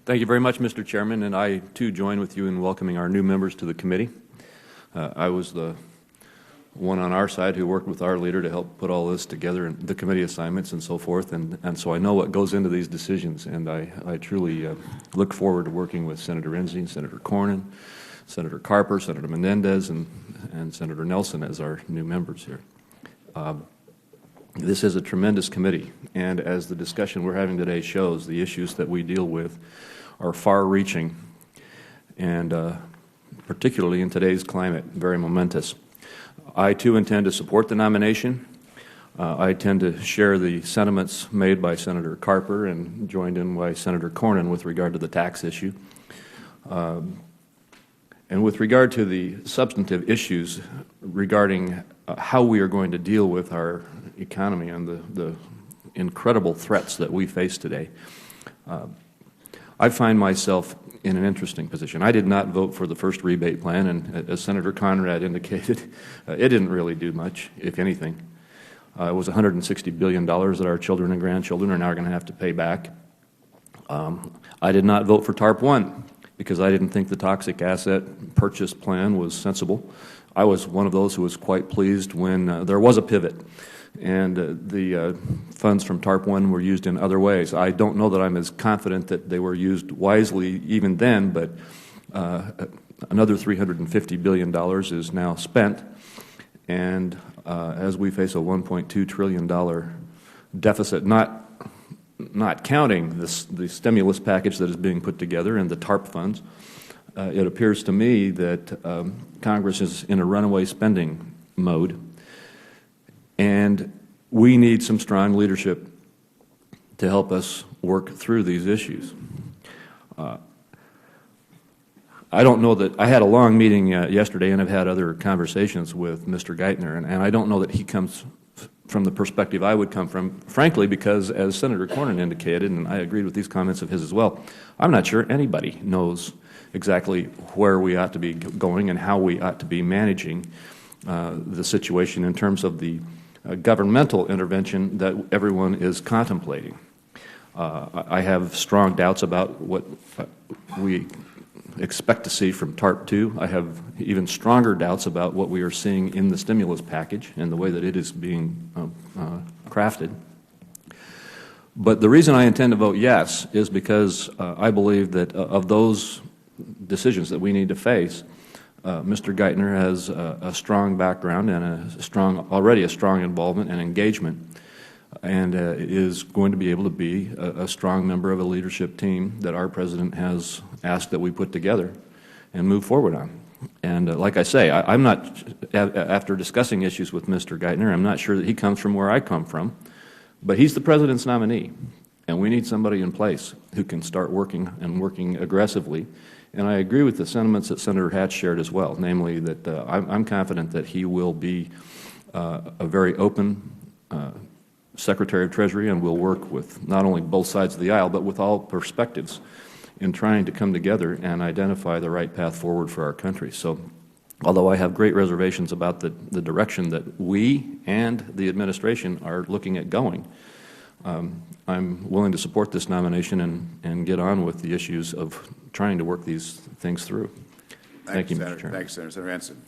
Thank you very much, Mr. Chairman, and I, too, join with you in welcoming our new members to the committee. I was the one on our side who worked with our leader to help put all this together, and the committee assignments and so forth, and so I know what goes into these decisions, and I truly look forward to working with Senator Enzi, Senator Cornyn, Senator Carper, Senator Menendez, and Senator Nelson as our new members here. This is a tremendous committee, and as the discussion we're having today shows, the issues that we deal with are far-reaching and particularly in today's climate, very momentous. I, too, intend to support the nomination. I tend to share the sentiments made by Senator Carper and joined in by Senator Cornyn with regard to the tax issue. And with regard to the substantive issues regarding how we are going to deal with our economy and the incredible threats that we face today, I find myself in an interesting position. I did not vote for the first rebate plan, and as Senator Conrad indicated, it didn't really do much, if anything. It was $160 billion that our children and grandchildren are now going to have to pay back. I did not vote for TARP 1 because I didn't think the toxic asset purchase plan was sensible. I was one of those who was quite pleased when there was a pivot and the funds from TARP 1 were used in other ways. I don't know that I'm as confident that they were used wisely even then, but another $350 billion is now spent, and as we face a $1.2 trillion deficit, not counting the stimulus package that is being put together and the TARP funds, it appears to me that Congress is in a runaway spending mode, and we need some strong leadership to help us work through these issues. I don't know that I had a long meeting yesterday, and I've had other conversations with Mr. Geithner, and I don't know that he comes from the perspective I would come from, frankly, because as Senator Cornyn indicated, and I agreed with these comments of his as well, I'm not sure anybody knows exactly where we ought to be going and how we ought to be managing the situation in terms of the governmental intervention that everyone is contemplating. I have strong doubts about what we expect to see from TARP 2. I have even stronger doubts about what we are seeing in the stimulus package and the way that it is being crafted. But the reason I intend to vote yes is because I believe that of those decisions that we need to face, Mr. Geithner has a strong background and already a strong involvement and engagement, and is going to be able to be a strong member of a leadership team that our President has asked that we put together and move forward on. And like I say, I'm not, after discussing issues with Mr. Geithner, I'm not sure that he comes from where I come from, but he's the President's nominee, and we need somebody in place who can start working and working aggressively. And I agree with the sentiments that Senator Hatch shared as well, namely that I'm confident that he will be a very open Secretary of Treasury and will work with not only both sides of the aisle, but with all perspectives in trying to come together and identify the right path forward for our country. So although I have great reservations about the direction that we and the administration are looking at going, I'm willing to support this nomination and get on with the issues of trying to work these things through. Thank you, Mr. Chairman. Thank you, Senator. Senator Ensign.